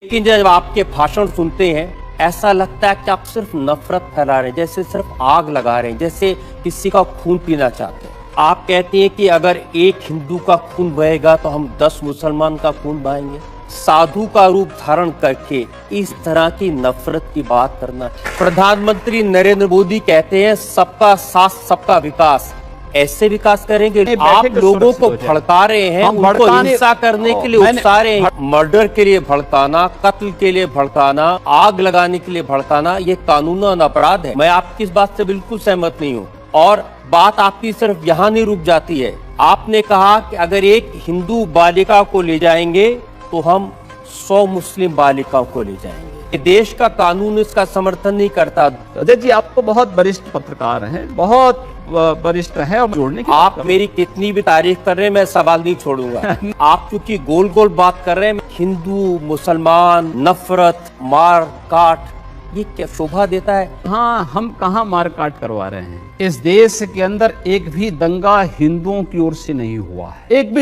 लेकिन जब आपके भाषण सुनते हैं ऐसा लगता है कि आप सिर्फ नफरत फैला रहे हैं, जैसे सिर्फ आग लगा रहे हैं, जैसे किसी का खून पीना चाहते हैं। आप कहते हैं कि अगर एक हिंदू का खून बहेगा तो हम 10 मुसलमान का खून बहाएंगे। साधु का रूप धारण करके इस तरह की नफरत की बात करना। प्रधानमंत्री नरेंद्र मोदी कहते हैं सबका साथ सबका विकास। ऐसे विकास करेंगे? आप लोगों को भड़का रहे हैं, उनको हिंसा करने के लिए उकसा रहे हैं। मर्डर के लिए भड़काना, कत्ल के लिए भड़काना, आग लगाने के लिए भड़काना, ये कानूनन अपराध है। मैं आपकी इस बात से बिल्कुल सहमत नहीं हूँ। और बात आपकी सिर्फ यहाँ नहीं रुक जाती है। आपने कहा कि अगर एक हिंदू बालिका को ले जाएंगे तो हम 100 मुस्लिम बालिकाओं को ले जाएंगे। देश का कानून इसका समर्थन नहीं करता। अजय जी, आप तो बहुत वरिष्ठ पत्रकार हैं, बहुत वरिष्ठ हैं और जोड़ने की आप मेरी कितनी भी तारीफ कर रहे हैं, मैं सवाल नहीं छोड़ूंगा। आप क्योंकि गोल गोल बात कर रहे हैं, हिंदू मुसलमान नफरत मार काट, ये क्या शोभा देता है? हाँ, हम कहाँ मार काट करवा रहे हैं? इस देश के अंदर एक भी दंगा हिंदुओं की ओर से नहीं हुआ है। एक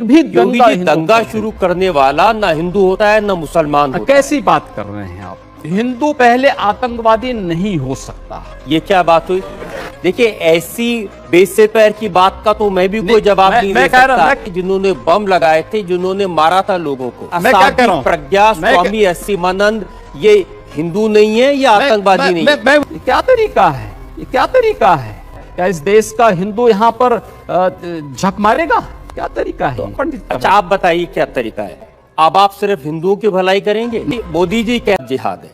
भी दंगा शुरू करने वाला ना हिंदू होता है ना मुसलमान होता है। कैसी बात कर रहे हैं आप? हिंदू पहले आतंकवादी नहीं हो सकता। ये क्या बात हुई? देखिए, ऐसी बेसे पैर की बात का तो मैं भी कोई जवाब नहीं दे सकता। जिन्होंने बम लगाए थे, जिन्होंने मारा था लोगों को, मैं क्या कह रहा हूं? प्रज्ञा स्वामी एसिमानंद, ये हिंदू नहीं है, ये आतंकवादी नहीं है। क्या तरीका है? ये क्या तरीका है? क्या इस देश का हिंदू यहाँ पर झक मारेगा? क्या तरीका है? अच्छा, आप बताइए क्या तरीका है? अब आप सिर्फ हिंदुओं की भलाई करेंगे? मोदी जी क्या जिहाद है?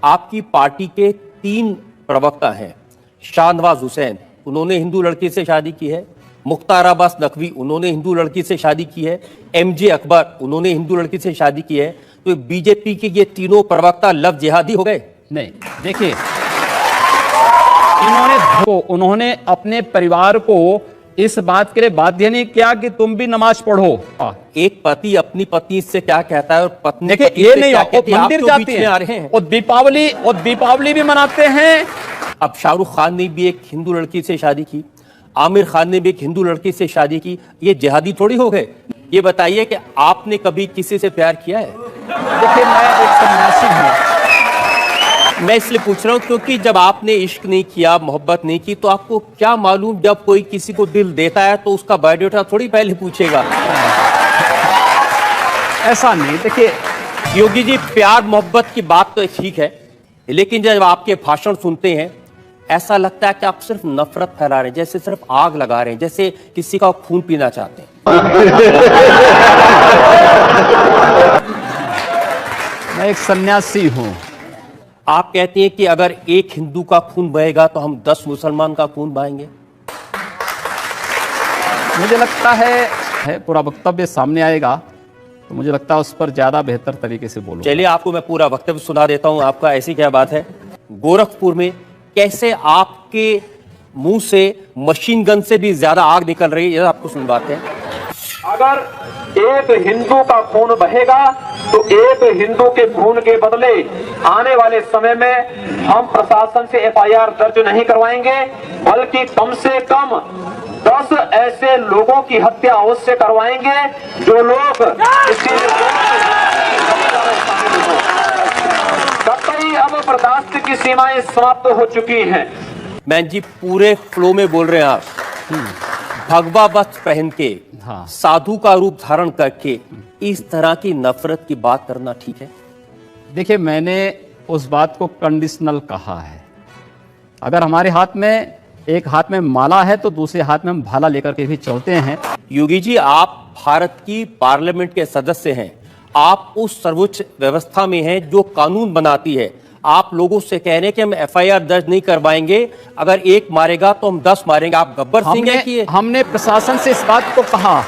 आपकी पार्टी के 3 प्रवक्ता हैं। शाहनवाज हुसैन, उन्होंने हिंदू लड़की से शादी की है। मुख्तार अब्बास नकवी, उन्होंने हिंदू लड़की से शादी की है। MJ अकबर, उन्होंने हिंदू लड़की से शादी की है। तो बीजेपी के ये तीनों प्रवक्ता लव जिहादी हो गए? नहीं, देखिए, उन्होंने अपने परिवार को इस बात के लिए बाध्य नहीं किया कि तुम भी नमाज पढ़ो। एक पति अपनी पत्नी से क्या कहता है और पत्नी देखिए, ये नहीं, मंदिर जाते हैं आ रहे हैं और दीपावली भी मनाते हैं। अब शाहरुख खान ने भी एक हिंदू लड़की से शादी की, आमिर खान ने भी एक हिंदू लड़की से शादी की। ये जिहादी थोड़ी हो गए? ये बताइए कि आपने कभी किसी से प्यार किया है? देखिए, मैं एक सन्यासी हूं। मैं इसलिए पूछ रहा हूं क्योंकि जब आपने इश्क नहीं किया, मोहब्बत नहीं की, तो आपको क्या मालूम जब कोई किसी को दिल देता है तो उसका बायोडाटा थोड़ी पहले पूछेगा। ऐसा नहीं। देखिए योगी जी, प्यार मोहब्बत की बात तो ठीक है, लेकिन जब आपके भाषण सुनते हैं ऐसा लगता है कि आप सिर्फ नफरत फैला रहे हैं, जैसे सिर्फ आग लगा रहे हैं, जैसे किसी का खून पीना चाहते हैं। मैं एक सन्यासी हूं। आप कहते हैं कि अगर एक हिंदू का खून बहेगा तो हम 10 मुसलमान का खून बहाएंगे। मुझे लगता है पूरा वक्तव्य सामने आएगा तो मुझे लगता है उस पर ज्यादा बेहतर तरीके से बोलूं। चलिए, आपको मैं पूरा वक्तव्य सुना देता हूं आपका। ऐसी क्या बात है? गोरखपुर में कैसे आपके मुंह से मशीन गन से भी ज्यादा आग निकल रही है, ये आपको सुनवाते हैं। अगर एक हिंदू का खून बहेगा तो एक हिंदू के खून के बदले आने वाले समय में हम प्रशासन से FIR दर्ज नहीं करवाएंगे, बल्कि कम से कम 10 ऐसे लोगों की हत्या अवश्य करवाएंगे जो लोग कतई अब बर्दाश्त की सीमाएं समाप्त हो चुकी हैं। मैं जी पूरे फ्लो में बोल रहे हैं आप। भगवा वस्त्र पहन के, हाँ, साधु का रूप धारण करके इस तरह की नफरत की बात करना ठीक है? देखिए, मैंने उस बात को कंडीशनल कहा है। अगर हमारे हाथ में एक हाथ में माला है तो दूसरे हाथ में हम भाला लेकर के भी चलते हैं। योगी जी, आप भारत की पार्लियामेंट के सदस्य हैं। आप उस सर्वोच्च व्यवस्था में हैं जो कानून बनाती है। आप लोगों से कह रहे हैं कि हम FIR दर्ज नहीं करवाएंगे, अगर एक मारेगा तो हम 10 मारेंगे। आप गब्बर सिंह हैं कि हमने प्रशासन से इस बात को कहा,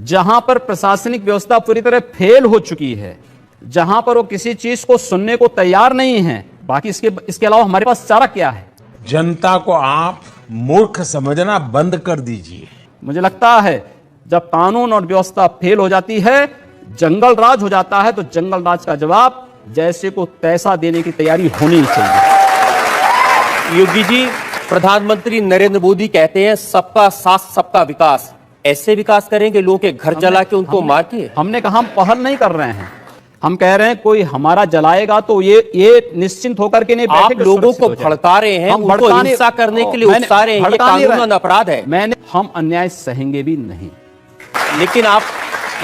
जहां पर प्रशासनिक व्यवस्था पूरी तरह फेल हो चुकी है, जहां पर वो किसी चीज को सुनने को तैयार नहीं है, बाकी इसके अलावा हमारे पास चारा क्या है? जनता को आप मूर्ख समझना बंद कर दीजिए। मुझे लगता है जब कानून और व्यवस्था फेल हो जाती है, जंगल राज हो जाता है, तो जंगल राज का जवाब जैसे को तैसा देने की तैयारी होनी चाहिए। योगी जी, प्रधानमंत्री नरेंद्र मोदी कहते हैं सबका साथ सबका विकास। ऐसे विकास करेंगे लोगों के घर जला के, उनको मार के? हमने कहा हम पहल नहीं कर रहे हैं, हम कह रहे हैं कोई हमारा जलाएगा तो ये निश्चिंत होकर के नहीं बैठे आप कि लोगों सुरक्षित को हो जाए। भड़का रहे हैं, हम उनको भड़काने- हिंसा करने के लिए मैंने- उकसा रहे हैं, ये भड़का नहीं कानूनन रहा। अपराध है। हम अन्याय सहेंगे भी नहीं। लेकिन आप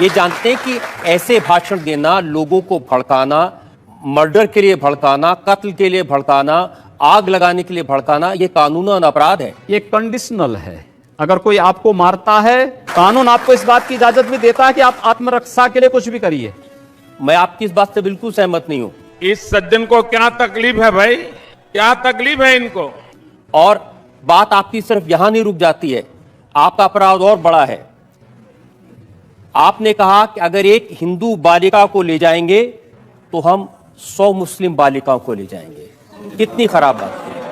ये जानते हैं कि ऐसे भाषण देना, लोगों को भड़काना, मर्डर के लिए भड़काना, कत्ल के लिए भड़काना, आग लगाने के लिए भड़काना, ये कानूनन अपराध है। ये कंडीशनल है। अगर कोई आपको मारता है, कानून आपको इस बात की इजाजत भी देता है कि आप आत्मरक्षा के लिए कुछ भी करिए। मैं आपकी इस बात से बिल्कुल सहमत नहीं हूं। इस सज्जन को क्या तकलीफ है भाई, क्या तकलीफ है इनको? और बात आपकी सिर्फ यहां नहीं रुक जाती है, आपका अपराध और बड़ा है। आपने कहा कि अगर एक हिंदू बालिका को ले जाएंगे तो हम 100 मुस्लिम बालिकाओं को ले जाएंगे। कितनी खराब बात है।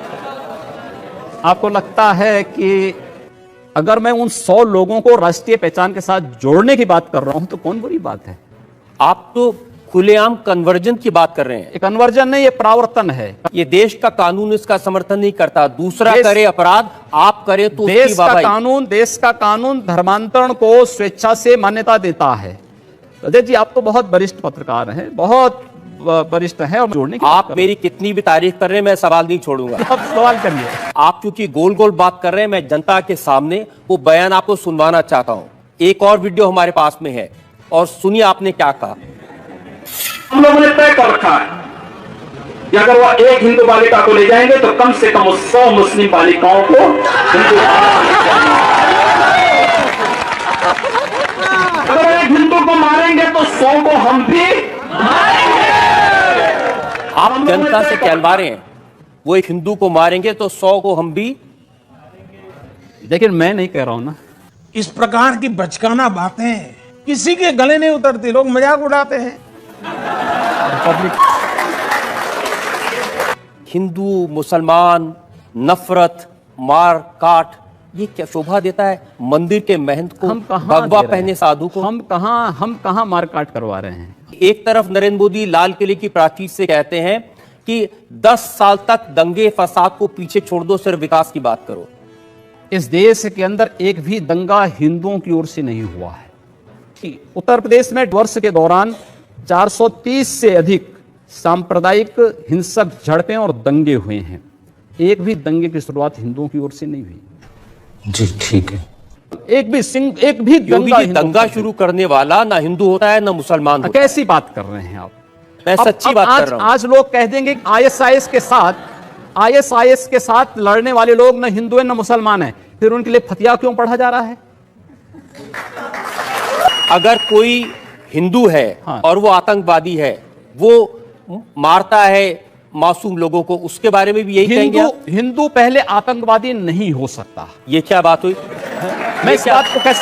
आपको लगता है कि अगर मैं उन 100 लोगों को राष्ट्रीय पहचान के साथ जोड़ने की बात कर रहा हूं तो कौन बुरी बात है? आप तो खुलेआम कन्वर्जन की बात कर रहे हैं। ये कन्वर्जन नहीं, ये प्रावर्तन है। ये देश का कानून इसका समर्थन नहीं करता। दूसरा देश- करे अपराध, आप करें तो उसकी देश का कानून धर्मांतरण को स्वेच्छा से मान्यता देता है। अजय जी, आप तो बहुत वरिष्ठ पत्रकार हैं, बहुत वरिष्ठ हैं, और जोड़ने की बात आप कर मेरी कितनी भी तारीफ कर रहे हैं, मैं सवाल नहीं छोड़ूंगा। रहे हैं। आप सवाल करिए। आप क्योंकि गोल गोल बात कर रहे हैं, मैं जनता के सामने वो बयान आपको सुनवाना चाहता हूं। एक और वीडियो हमारे पास में है और सुनिए आपने क्या कहा। हम लोगों ने तय कर रखा है कि अगर वह एक हिंदू बालिका को ले जाएंगे तो कम से कम 100 मुस्लिम बालिकाओं को हिंदू अगर एक हिंदू को मारेंगे तो 100 को हम भी आप जनता से कहलवा रहे हैं, वो एक हिंदू को मारेंगे तो 100 को हम भी। लेकिन मैं नहीं कह रहा हूं ना। इस प्रकार की बचकाना बातें किसी के गले नहीं उतरती, लोग मजाक उड़ाते हैं। हिंदू मुसलमान, नफरत, मार काट, ये क्या शोभा देता है मंदिर के महंत को, हम कहां भगवा दे रहे पहने हैं? साधु को? हम कहां मारकाट करवा रहे हैं? एक तरफ नरेंद्र मोदी लाल किले की प्राचीर से कहते हैं कि 10 साल तक दंगे फसाद को पीछे छोड़ दो, सिर्फ विकास की बात करो। इस देश के अंदर एक भी दंगा हिंदुओं की ओर से नहीं हुआ है। कि उत्तर प्रदेश में वर्ष के दौरान 430 से अधिक सांप्रदायिक हिंसक झड़पें और दंगे हुए हैं। एक भी दंगे की शुरुआत हिंदुओं की ओर से नहीं हुई। जी ठीक है। एक भी योगी जी, हिंदुओं दंगा की- शुरू करने वाला ना हिंदू होता है ना मुसलमान होता है। कैसी बात कर रहे हैं आप? मैं सच्ची बात कर रहा हूं। आज लोग कह देंगे कि आईएसआईएस के साथ लड़ने वाले लोग न हिंदू हैं न मुसलमान हैं, फिर उनके लिए फतिया क्यों पढ़ा जा रहा है? अगर कोई हिंदू है हाँ। और वो आतंकवादी है, वो मारता है मासूम लोगों को, उसके बारे में भी यही कहेंगे आप? हिंदू पहले आतंकवादी नहीं हो सकता। ये क्या बात हुई?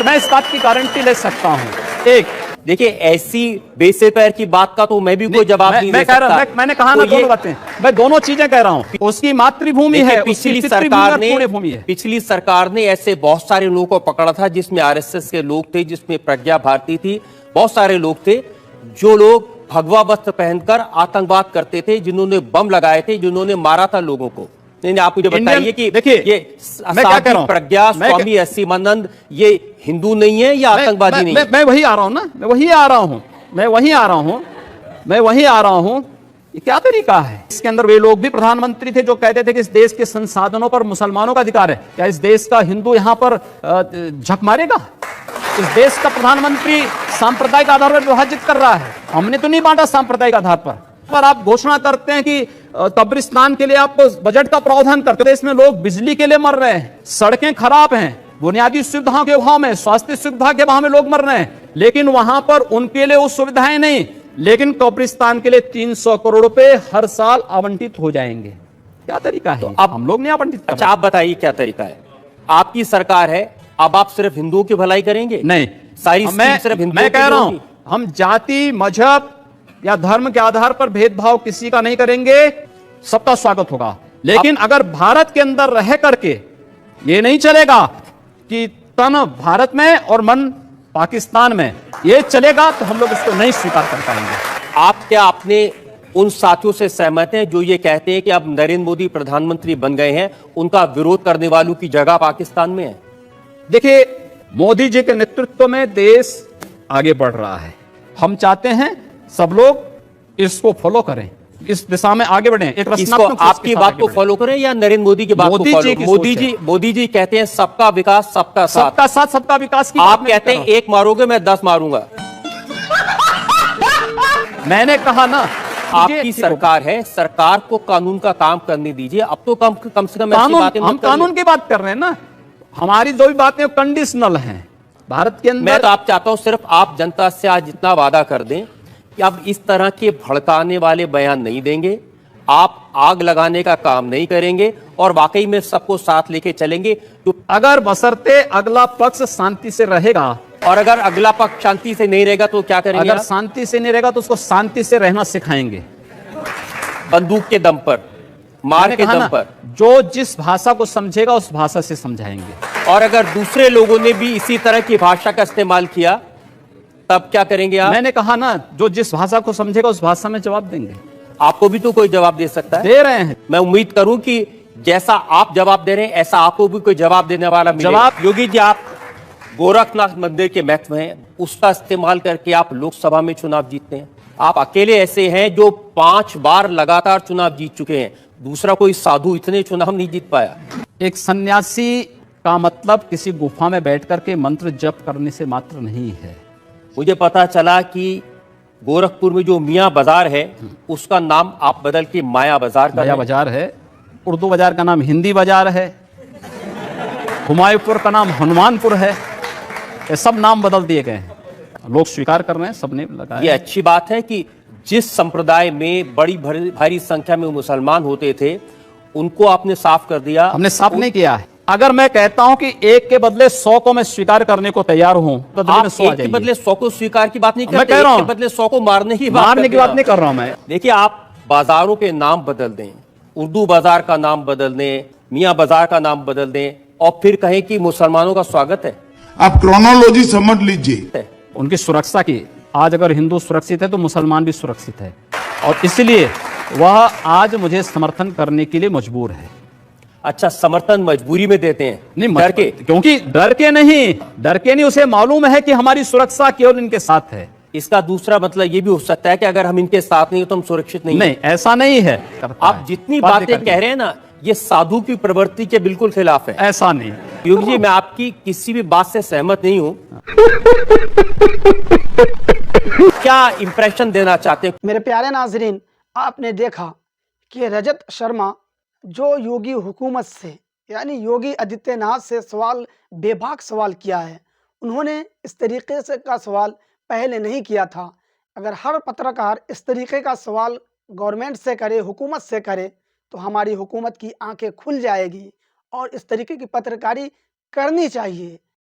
मैं इस बात की गारंटी ले सकता हूं। एक देखिए, ऐसी बेसे पैर की बात का तो मैं भी कोई जवाब नहीं दे सकता। मैंने कहा तो ना दोनों बातें, मैं दोनों चीजें कह रहा हूं। उसकी मातृभूमि देखिए, है, उसकी पुण्य है। पिछली सरकार ने ऐसे बहुत सारे लोगों को पकड़ा था, जिसमें आरएसएस के लोग थे, जिसमें प्रज्ञा भारती थी, बहुत सारे लोग थे जो लोग भगवा वस्त्र पहनकर आतंकवाद करते थे, जिन्होंने बम लगाए थे, जिन्होंने मारा था लोगों को। नहीं, आप मुझे बताइए कि देखिए, ये मैं क्या कह रहा हूं? प्रज्ञा, स्वामी एसीमानंद, ये हिंदू नहीं है या आतंकवादी नहीं है? मैं वही आ रहा हूं ना, मैं वही आ रहा हूं। ये क्या तरीका है? इसके अंदर वे लोग भी प्रधानमंत्री थे जो कहते थे कि इस देश के संसाधनों पर मुसलमानों का अधिकार है। क्या इस देश का हिंदू यहां पर झक मारेगा? इस देश का प्रधानमंत्री सांप्रदायिक आधार पर विभाजित कर रहा है। हमने तो नहीं बांटा सांप्रदायिक आधार पर आप घोषणा करते हैं कि कब्रिस्तान के लिए आप बजट का प्रावधान करते हैं। देश में लोग बिजली के लिए मर रहे हैं, सड़कें खराब हैं, बुनियादी सुविधाओं के अभाव में, स्वास्थ्य सुविधा के अभाव में लोग मर रहे हैं, लेकिन वहां पर उनके लिए वो सुविधाएं नहीं। लेकिन कब्रिस्तान के लिए 300 करोड़ रुपए हर साल आवंटित हो जाएंगे। क्या तरीका है? अब हम लोग नहीं आवंटित कर अच्छा, आप बताइए क्या तरीका है? आपकी सरकार है, अब आप सिर्फ हिंदुओं की भलाई करेंगे? नहीं, सारी स्कीम सिर्फ हिंदुओं मैं की कह रहा हूं, होगी? हम जाति, मजहब या धर्म के आधार पर भेदभाव किसी का नहीं करेंगे, सबका स्वागत होगा। लेकिन अगर भारत के अंदर रह करके ये नहीं चलेगा कि तन भारत में और मन पाकिस्तान में, ये चलेगा तो हम लोग इसको नहीं स्वीकार कर पाएंगे। आपने उन साथियों से सहमत हैं जो ये कहते हैं कि अब नरेंद्र मोदी प्रधानमंत्री बन गए हैं, उनका विरोध करने वालों की जगह पाकिस्तान में है? देखिए, मोदी जी के नेतृत्व में देश आगे बढ़ रहा है। हम चाहते हैं सब लोग इसको फॉलो करें, इस दिशा में आगे बढ़ें, एक इसको रचनात्मक सोच के आपकी साथ बात आगे को बढ़ें। फॉलो करें या नरेंद्र मोदी की बात को मोदी फॉलो जी की मोदी सोच जी है। मोदी जी कहते हैं सबका विकास सबका साथ। सबका साथ सबका विकास की बात आप मैं कहते कर हैं रहा एक मारोगे मैं 10 मारूंगा। हूं। मैंने कहा ना, आपकी सरकार है, सरकार को कानून का काम करने दीजिए। अब तो कम से कम ऐसी कानून, बातें हम मत करिए। कानून की बात कर रहे हैं ना, हमारी जो भी बातें कंडीशनल हैं भारत के मैं अंदर। तो आप चाहता हूं सिर्फ आप जनता से आज इतना वादा कर दें कि अब इस तरह के भड़काने वाले बयान नहीं देंगे, आप आग लगाने का काम नहीं करेंगे और वाकई में सबको साथ लेके चलेंगे। तो अगर बशर्ते अगला पक्ष शांति से रहेगा, और अगर अगला पक्ष शांति से नहीं रहेगा तो क्या करेंगे? अगर आप? शांति से नहीं रहेगा तो उसको शांति से रहना सिखाएंगे। बंदूक के दम पर, मार मैंने के कहा दम ना, पर। जो जिस भाषा को समझेगा उस भाषा से समझाएंगे। और अगर दूसरे लोगों ने भी इसी तरह की भाषा का इस्तेमाल किया तब क्या करेंगे आप? मैंने कहा ना, जो जिस भाषा को समझेगा उस भाषा में जवाब देंगे। आपको भी तो कोई जवाब दे सकता है। दे रहे हैं। मैं उम्मीद करूं कि जैसा आप जवाब दे रहे हैं ऐसा आपको भी कोई जवाब देने वाला मिले। जवाब- योगी जी, आप गोरखनाथ मंदिर के महत्व हैं, उसका इस्तेमाल करके आप लोकसभा में चुनाव जीतते हैं। आप अकेले ऐसे हैं जो 5 बार लगातार चुनाव जीत चुके हैं। दूसरा कोई साधु इतने चुनाव नहीं जीत पाया। एक सन्यासी का मतलब किसी गुफा में बैठ करके मंत्र जप करने से मात्र नहीं है। मुझे पता चला कि गोरखपुर में जो मियाँ बाजार है उसका नाम आप बदल के माया बाजार कर नया रहे हैं। बाजार है, उर्दू बाजार का नाम हिंदी बाजार है, हुमायूंपुर का नाम हनुमानपुर है, ये सब नाम बदल दिए गए हैं। लोग स्वीकार कर रहे हैं, सबने ये लगाया। अच्छी बात है कि जिस संप्रदाय में बड़ी भारी संख्या में मुसलमान होते थे उनको आपने साफ कर दिया। हमने साफ नहीं किया है। अगर मैं कहता हूं कि एक के बदले 100 को मैं स्वीकार करने को तैयार हूं, तो आप में 100 आ एक के जाइए। बदले 100 को स्वीकार की बात नहीं मैं करते, कह रहा एक हूं। के बदले 100 को मारने की बात मारने की करते बात हैं नहीं कर रहा हूं मैं। देखिए, आप बाजारों के नाम बदल दें, उर्दू बाजार का नाम बदल दें, मियाँ बाजार का नाम बदल दें और फिर कहें कि मुसलमानों का स्वागत है। आप क्रोनोलॉजी समझ लीजिए। उनकी सुरक्षा की, आज अगर हिंदू सुरक्षित है तो मुसलमान भी सुरक्षित है, और इसलिए वह आज मुझे समर्थन करने के लिए मजबूर है। अच्छा, समर्थन मजबूरी में देते हैं? नहीं, डर के? क्योंकि डर के नहीं, उसे मालूम है कि हमारी सुरक्षा केवल इनके साथ है। इसका दूसरा मतलब ये भी हो सकता है कि अगर हम इनके साथ नहीं हो तो हम सुरक्षित नहीं हैं। नहीं, ऐसा नहीं है। आप जितनी बातें कह रहे हैं ना, ये साधु की प्रवृत्ति के बिल्कुल खिलाफ है। ऐसा नहीं। योगी जी, मैं आपकी किसी भी बात से सहमत नहीं हूं। क्या इंप्रेशन देना चाहते हैं? मेरे प्यारे नाजरीन, आपने देखा कि रजत शर्मा जो योगी हुकूमत से यानी योगी आदित्यनाथ से सवाल, बेबाक सवाल किया है, उन्होंने इस तरीके से का सवाल पहले नहीं किया था। अगर हर पत्रकार इस तरीके का सवाल गवर्नमेंट से करे, हुकूमत से करे, तो हमारी हुकूमत की आंखें खुल जाएगी और इस तरीके की पत्रकारी करनी चाहिए।